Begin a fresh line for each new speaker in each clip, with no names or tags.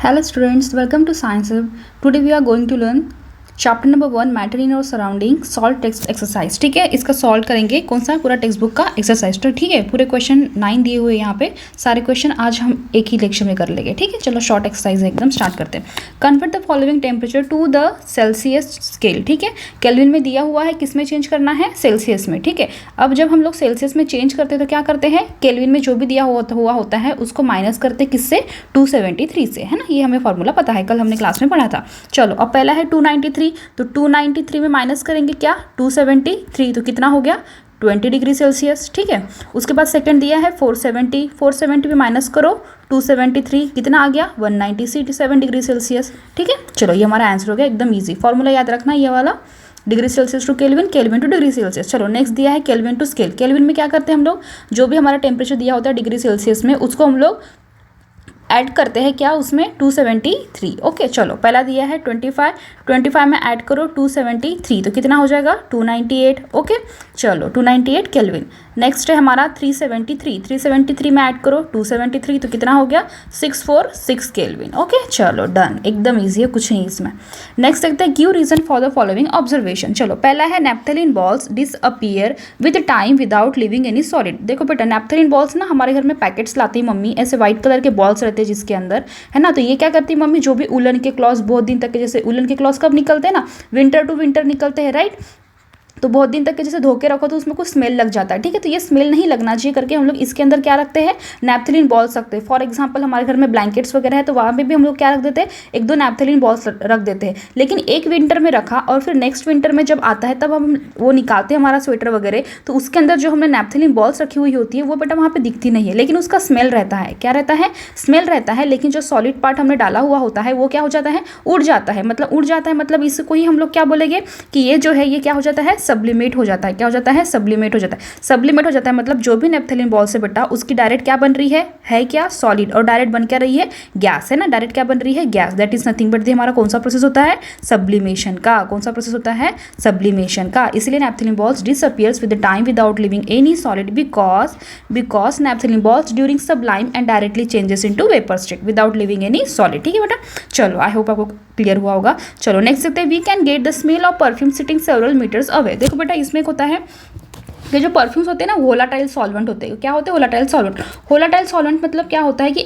Hello students, welcome to Science Hub. Today we are going to learn chapter number 1 matter in और surrounding solve text exercise. ठीक है, इसका solve करेंगे कौन सा पूरा टेक्स्ट बुक का एक्सरसाइज। तो ठीक है, पूरे क्वेश्चन 9 दिए हुए यहाँ पे, सारे क्वेश्चन आज हम एक ही लेक्चर में कर लेंगे। ठीक है, चलो शॉर्ट एक्सरसाइज एकदम स्टार्ट करते हैं। Convert the following temperature to the Celsius scale. ठीक है, केल्विन में दिया हुआ है, किस में चेंज करना है, सेल्सियस में। ठीक है, अब जब हम लोग सेल्सियस में चेंज करते हैं तो क्या करते हैं, केल्विन में जो भी दिया हुआ होता है उसको माइनस करते किससे, 273 से, है ना। ये हमें फॉर्मूला पता है, कल हमने क्लास में पढ़ा था। चलो अब पहला है 293, तो 293 में माइनस करेंगे क्या, 273, तो कितना हो गया 20 डिग्री सेल्सियस। ठीक है, उसके बाद सेकंड दिया है 470, 470 में माइनस करो 273, कितना आ गया 197 डिग्री सेल्सियस। ठीक है, चलो ये हमारा आंसर हो गया, एकदम इजी। फॉर्मूला याद रखना ये वाला, degree Celsius to kelvin, kelvin to degree Celsius. चलो नेक्स्ट दिया है केल्विन टू स्केल। केल्विन में क्या करते हैं हम लोग, जो भी हमारा टेम्परेचर दिया होता है डिग्री सेल्सियस में, उसको हम लोग ऐड करते हैं क्या उसमें, 273। ओके, चलो पहला दिया है 25 में ऐड करो 273, तो कितना हो जाएगा 298। ओके, चलो 298 केल्विन। नेक्स्ट है हमारा 373 में ऐड करो 273, तो कितना हो गया 646 केल्विन। ओके, चलो डन, एकदम ईजी है, कुछ नहीं इसमें। नेक्स्ट देखते हैं give reason for the following observation. चलो पहला है naphthalene balls disappear with time without leaving any solid. देखो बेटा, नैप्थलीन बॉल्स ना हमारे घर में पैकेट्स लाती है मम्मी, ऐसे व्हाइट कलर के बॉल्स रहते हैं जिसके अंदर, है ना। तो ये क्या करती है मम्मी, जो भी उलन के क्लॉथ्स बहुत दिन तक के, जैसे उलन के क्लॉथ्स कब निकलते हैं ना, विंटर टू विंटर निकलते हैं, राइट। तो बहुत दिन तक के जैसे धो के रखो तो उसमें कुछ स्मेल लग जाता है। ठीक है, तो ये स्मेल नहीं लगना चाहिए करके हम लोग इसके अंदर क्या रखते हैं, नैप्थलीन बॉल्स रखते हैं। फॉर एग्जांपल हमारे घर में ब्लैंकेट्स वगैरह है तो वहाँ पे भी हम लोग क्या रख देते हैं, एक दो नैप्थलीन बॉल्स रख देते हैं। लेकिन एक विंटर में रखा और फिर नेक्स्ट विंटर में जब आता है तब हम वो निकालते हैं हमारा स्वेटर वगैरह, तो उसके अंदर जो हमने नैप्थलीन बॉल्स रखी हुई होती है वो बेटा वहाँ पर दिखती नहीं है, लेकिन उसका स्मेल रहता है। क्या रहता है, स्मेल रहता है। लेकिन जो सॉलिड पार्ट हमने डाला हुआ होता है वो क्या हो जाता है, उड़ जाता है। मतलब उड़ जाता है, मतलब इसको ही हम लोग क्या बोलेंगे कि ये जो है ये क्या हो जाता है, सब्लिमेट हो जाता है। क्या हो जाता है, सब्लिमेट हो जाता है। सब्लिमेट हो जाता है मतलब जो भी नैप्थलीन बॉल से बेटा उसकी डायरेक्ट क्या बन रही है क्या, सॉलिड, और डायरेक्ट बन क्या रही है, गैस, है ना। डायरेक्ट क्या बन रही है, gas. That is nothing but हमारा कौन सा प्रोसेस होता है, सब्लिमेशन का। कौन सा प्रोसेस होता है, सब्लिमेशन का। इसलिए naphthalene balls disappears with the time without leaving any solid because naphthalene balls during sublime and directly changes into vapour state without leaving any solid. ठीक है बेटा, चलो आई होप आपको क्लियर हुआ होगा। चलो नेक्स्ट देखते हैं, we can get the smell of perfume sitting several metres away. देखो बेटा, इसमें एक होता है कि जो परफ्यूम्स होते हैं ना वोलाटाइल सॉल्वेंट होते हैं। क्या होते हैं, वोलाटाइल सॉल्वेंट। वोलाटाइल सॉल्वेंट मतलब क्या होता है कि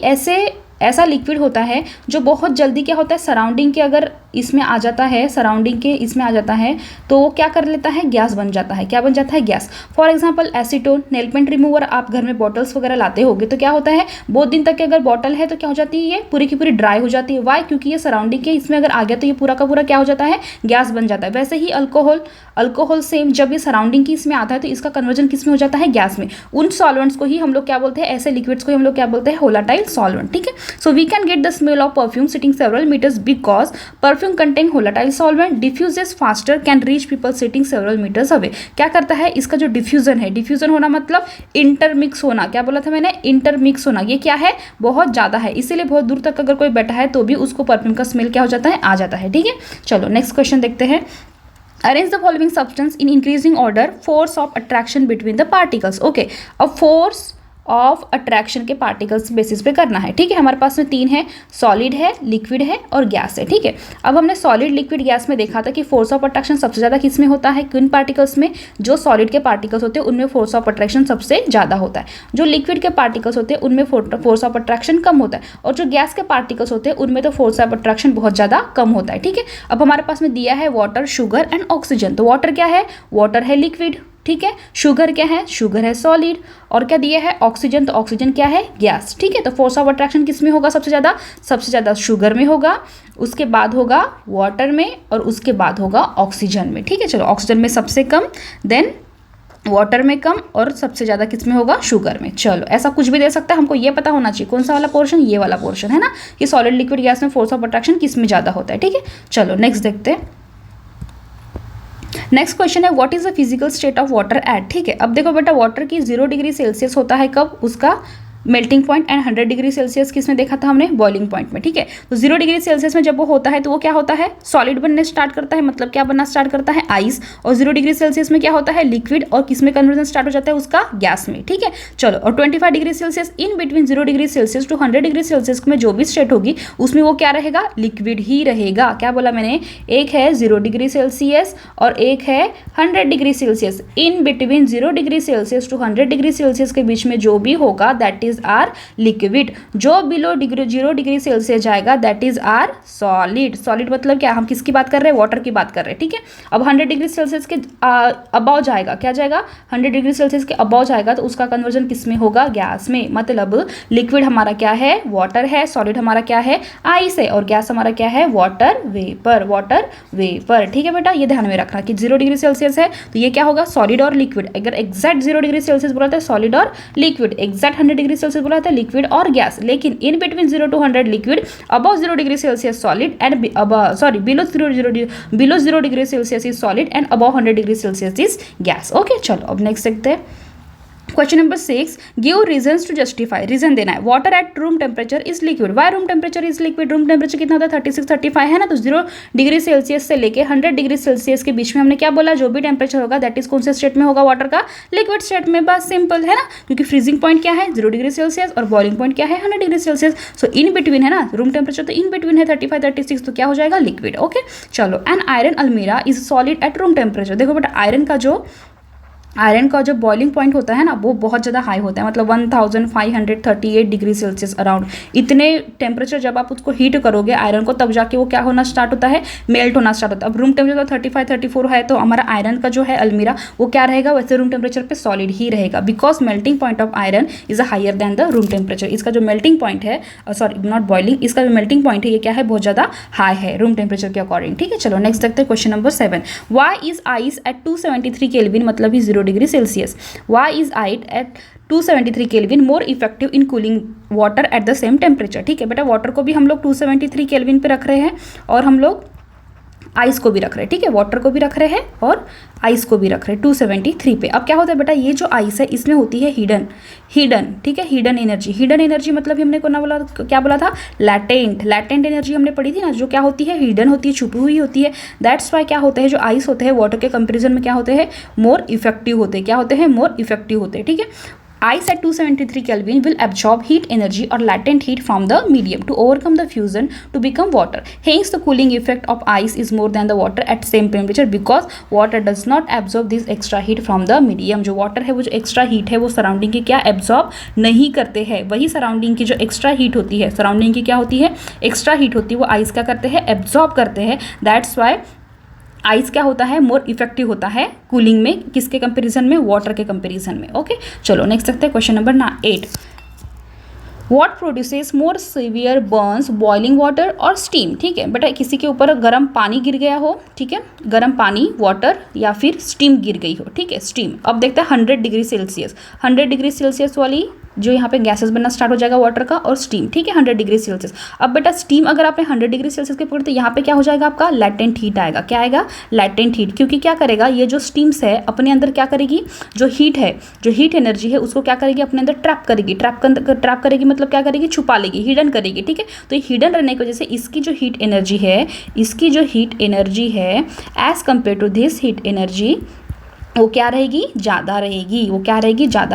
ऐसा लिक्विड होता है जो बहुत जल्दी क्या होता है, सराउंडिंग के अगर इसमें आ जाता है, सराउंडिंग के इसमें आ जाता है तो वो क्या कर लेता है, गैस बन जाता है। क्या बन जाता है, gas. For example acetone, nail paint remover, आप घर में बॉटल्स वगैरह लाते होगे तो क्या होता है, बहुत दिन तक के अगर बॉटल है तो क्या हो जाती है, ये पूरी की पूरी ड्राई हो जाती है। वाई, क्योंकि ये सराउंडिंग के इसमें अगर आ गया तो ये पूरा का पूरा क्या हो जाता है, गैस बन जाता है। वैसे ही अल्कोहल सेम, जब ये सराउंडिंग की इसमें आता है तो इसका कन्वर्जन किस में हो जाता है, गैस में। उन सॉल्वेंट्स को ही हम लोग क्या बोलते हैं, ऐसे लिक्विड्स को ही हम लोग क्या बोलते हैं, वोलाटाइल सॉल्वेंट। ठीक है, so we can get the smell of perfume sitting several meters because perfume contain volatile solvent, diffuses faster, can reach people sitting several meters away। क्या करता है, इसका जो डिफ्यूजन है, डिफ्यूजन होना मतलब इंटरमिक्स होना। क्या बोला था मैंने, इंटरमिक्स होना। ये क्या है, बहुत ज़्यादा है, इसीलिए बहुत दूर तक अगर कोई बैठा है तो भी उसको परफ्यूम का स्मेल क्या हो जाता है, आ जाता है। ठीक है, चलो नेक्स्ट क्वेश्चन देखते हैं। Arrange the following substance in increasing order, force of attraction between the particles. Okay, अब फोर्स ऑफ अट्रैक्शन के पार्टिकल्स बेसिस पे करना है। ठीक है, हमारे पास में 3 है, सॉलिड है, लिक्विड है और गैस है। ठीक है, अब हमने सॉलिड, लिक्विड, गैस में देखा था कि फोर्स ऑफ अट्रैक्शन सबसे ज़्यादा किस में होता है, किन पार्टिकल्स में, जो सॉलिड के पार्टिकल्स होते हैं उनमें फोर्स ऑफ अट्रैक्शन सबसे ज़्यादा होता है। जो लिक्विड के पार्टिकल्स होते हैं उनमें फोर्स ऑफ अट्रैक्शन कम होता है, और जो गैस के पार्टिकल्स होते हैं उनमें तो फोर्स ऑफ अट्रैक्शन बहुत ज़्यादा कम होता है। ठीक है, अब हमारे पास में दिया है वाटर, शुगर एंड ऑक्सीजन। तो वाटर क्या है, वाटर है लिक्विड। ठीक है, शुगर क्या है, शुगर है सॉलिड, और क्या दिया है, ऑक्सीजन। तो ऑक्सीजन क्या है, गैस। ठीक है, तो फोर्स ऑफ अट्रैक्शन किस में होगा सबसे ज़्यादा शुगर में होगा, उसके बाद होगा वाटर में, और उसके बाद होगा ऑक्सीजन में। ठीक है, चलो ऑक्सीजन में सबसे कम, देन वाटर में कम, और सबसे ज़्यादा किस में होगा, शुगर में। चलो ऐसा कुछ भी दे सकता है, हमको ये पता होना चाहिए कौन सा वाला पोर्शन, ये वाला पोर्शन, है ना, कि सॉलिड, लिक्विड, गैस में फोर्स ऑफ अट्रैक्शन किस में ज़्यादा होता है। ठीक है, चलो नेक्स्ट देखते हैं। नेक्स्ट क्वेश्चन है, what is the physical state of water at. ठीक है, अब देखो बेटा, वाटर की 0 डिग्री सेल्सियस होता है कब, उसका melting point and 100 degree Celsius किसमें देखा था हमने, बॉइलिंग पॉइंट में, ठीक है। तो 0 डिग्री सेल्सियस में जब वो होता है तो वो क्या होता है, सॉलिड बनने स्टार्ट करता है, मतलब क्या बनना स्टार्ट करता है, आइस। और 0 डिग्री सेल्सियस में क्या होता है, लिक्विड, और किसमें कन्वर्जन स्टार्ट हो जाता है, उसका गैस में, ठीक है। चलो, और 25 degree Celsius, in between 0 degree Celsius to 100 degree Celsius में जो भी स्टेट होगी उसमें वो क्या रहेगा, लिक्विड ही रहेगा। क्या बोला मैंने, एक है 0 डिग्री सेल्सियस और एक है 100 degree Celsius. In between 0 degree Celsius to 100 degree Celsius के बीच में जो भी होगा दैट इज आर लिक्विड। जो बिलो 0 डिग्री सेल्सियस जाएगा that is our solid. Solid मतलब क्या, हम किसकी बात कर रहे हैं, वाटर की बात कर रहे हैं, ठीक है। अब 100 डिग्री सेल्सियस के अबाव जाएगा, क्या जाएगा, 100 डिग्री सेल्सियस के अबाव जाएगा तो उसका कन्वर्जन किस में होगा, गैस में। मतलब लिक्विड हमारा क्या है, वाटर है, सॉलिड हमारा क्या है, आइस है, और गैस हमारा क्या है, वाटर वेपर, वाटर वेपर, ठीक है बेटा। ये ध्यान में रखना कि 0 डिग्री सेल्सियस है तो ये क्या होगा, सॉलिड और लिक्विड। अगर एग्जैक्ट 0 डिग्री सेल्सियस बोला था सॉलिड और लिक्विड, एग्जैक्ट 100 डिग्री सेल्सियस बोला था लिक्विड और गैस। लेकिन in between 0 to 100 liquid, above 0 degree Celsius solid and below 0 degree Celsius is solid and above 100 degree Celsius is gas. Okay, चलो अब next देखते हैं। Question number 6, give reasons to justify. Reason देना है, water at room temperature is liquid. Why room temperature is liquid, room temperature कितना होता है, 36-35 है ना। तो 0 डिग्री सेल्सियस से लेके 100 डिग्री सेल्सियस के बीच में हमने क्या बोला, जो भी टेम्परेचर होगा दैट इज कौन से स्टेट में होगा, वाटर का लिक्विड स्टेट में। बस सिंपल है ना, क्योंकि फ्रीजिंग पॉइंट क्या है, 0 डिग्री सेल्सियस, और बॉइलिंग पॉइंट क्या है, 100 degree Celsius. So in between है ना, रूम टेम्परेचर तो इन बिटवीन है 35-36, तो क्या हो जाएगा, लिक्विड। ओके, चलो। एन आयरन अलमीरा is solid at room temperature. देखो बेटा, आयरन का जो बॉइलिंग पॉइंट होता है ना वो बहुत ज़्यादा हाई होता है, मतलब 1538 डिग्री सेल्सियस अराउंड। इतने टेम्परेचर जब आप उसको हीट करोगे आयरन को, तब जाके वो क्या होना स्टार्ट होता है, मेल्ट होना स्टार्ट होता है। अब रूम टेम्परेचर 35-34 है तो हमारा आयरन का जो है अलमीरा वो क्या रहेगा, वैसे रूम टेम्परेचर पे सॉलिड ही रहेगा, because melting point of iron is higher than the room temperature. इसका जो मेल्टिंग पॉइंट है, सॉरी नॉट बॉइलिंग, इसका जो मेल्टिंग पॉइंट है ये क्या है, बहुत ज़्यादा हाई है रूम टेम्परेचर के अकॉर्डिंग, ठीक है। चलो नेक्स्ट देखते हैं question number 7, why is ice at 273 Kelvin, मतलब ही 0 degree Celsius. Why is ice at 273 Kelvin more effective in cooling water at the same temperature. ठीक है बेटा, वाटर को भी हम लोग 273 केल्विन पे रख रहे हैं और हम लोग आइस को भी रख रहे हैं, ठीक है, वाटर को भी रख रहे हैं और आइस को भी रख रहे हैं 273 पे। अब क्या होता है बेटा, ये जो आइस है इसमें होती है हिडन, ठीक है, हिडन एनर्जी मतलब हमने को ना बोला, क्या बोला था, लैटेंट एनर्जी हमने पढ़ी थी ना, जो क्या होती है, हिडन होती है, छुपी हुई होती है। दैट्स वाई क्या होता है, जो आइस होते हैं वाटर के कंपेरिजन में क्या होते हैं, मोर इफेक्टिव होते हैं, क्या होते हैं, मोर इफेक्टिव होते हैं, ठीक है। Ice at 273 Kelvin will absorb heat energy or latent heat from the medium to overcome the fusion to become water. Hence, the cooling effect of ice is more than the water at same temperature because water does not absorb this extra heat from the medium. जो water है वो जो extra heat है वो surrounding की क्या absorb नहीं करते हैं, वही surrounding की जो extra heat होती है, surrounding की क्या होती है, extra heat होती है, वो ice क्या करते हैं, absorb करते हैं। That's why आइस क्या होता है, मोर इफेक्टिव होता है कूलिंग में, किसके कंपैरिजन में, वाटर के कंपैरिजन में। ओके, चलो नेक्स्ट देखते हैं question number 8, what produces more severe Burns, boiling water और स्टीम। ठीक है बेटा, किसी के ऊपर गर्म पानी गिर गया हो, ठीक है, गर्म पानी, वाटर या फिर स्टीम गिर गई हो, ठीक है, स्टीम। अब देखते हैं 100 डिग्री सेल्सियस, 100 डिग्री सेल्सियस वाली जो यहाँ पे गैसेस बनना स्टार्ट हो जाएगा वाटर का, और स्टीम, ठीक है, 100 डिग्री सेल्सियस। अब बेटा स्टीम अगर आपने 100 डिग्री सेल्सियस के पकड़े तो यहाँ पे क्या हो जाएगा, आपका लैटेंट हीट आएगा। क्या आएगा, लैटेंट हीट, क्योंकि क्या करेगा, ये जो स्टीम्स है अपने अंदर क्या करेगी, जो हीट है, जो हीट एनर्जी है उसको क्या करेगी, अपने अंदर ट्रैप करेगी, ट्रैप करेगी मतलब क्या करेगी, छुपा लेगी, हिडन करेगी, ठीक है। तो ये हिडन रहने की वजह से इसकी जो हीट एनर्जी है as compare to this heat energy वो क्या रहेगी, ज़्यादा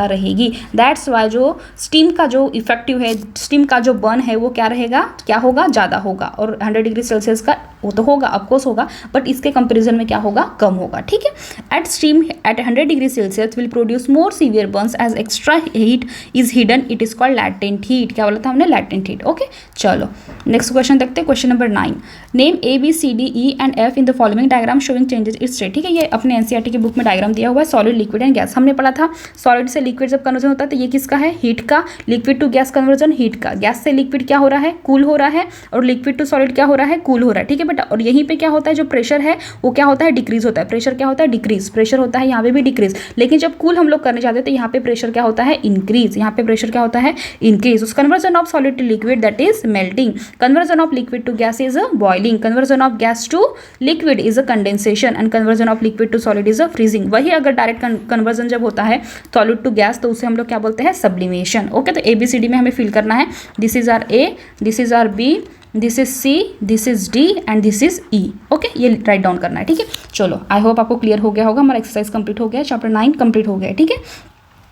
रहेगी, दैट्स वाई जो स्टीम का जो इफेक्टिव है, स्टीम का जो बर्न है वो क्या रहेगा, क्या होगा, ज़्यादा होगा। और 100 डिग्री सेल्सियस का वो तो होगा, ऑफकोर्स होगा, बट इसके कंपेरिजन में क्या होगा, कम होगा, ठीक है। At steam at 100 degree Celsius will produce more severe burns as extra heat is hidden, it is called latent heat. क्या बोला था हमने, लैटेंट हीट। ओके, चलो नेक्स्ट क्वेश्चन देखते हैं, question number 9, name ABCDE and F in the following diagram showing changes its state. ठीक है, ये अपने NCERT की बुक में डायग्राम दिया हुआ है, सॉलिड, लिक्विड एंड गैस। हमने पढ़ा था सॉलिड से लिक्विड जब कन्वर्जन होता है तो ये किसका है, हीट का, liquid to gas conversion heat का, गैस से लिक्विड क्या हो रहा है, कूल हो रहा है, और लिक्विड टू सॉलिड क्या हो रहा है, कूल हो रहा है, ठीक है बेटा। और यहीं पे क्या होता है, जो प्रेशर है वो क्या होता है, डिक्रीज होता है, प्रेशर क्या होता है, डिक्रीज, प्रेशर होता है यहाँ पे भी डिक्रीज। लेकिन जब कूल हम लोग करने जाते हैं तो यहाँ पे प्रेशर क्या होता है, इंक्रीज, यहाँ पे प्रेशर क्या होता है, इंक्रीज। उस conversion of solid to liquid that is melting, conversion of liquid to gas is a boiling, conversion of gas to liquid is a condensation, and conversion of liquid to solid is a freezing. वही अगर direct conversion जब होता है solid to gas तो उसे हम लोग क्या बोलते हैं, सब्लिमेशन। ओके, तो ABCD में हमें फिल करना है, this is our A, this is our B, this is C, this is D and this is E। Okay, ये राइट डाउन करना है। ठीक है, चलो आई होप आपको क्लियर हो गया होगा, हमारा एक्सरसाइज कंप्लीट हो गया, चैप्टर 9 कंप्लीट हो गया। ठीक है,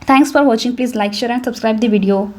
thanks for watching, please like share and subscribe the video.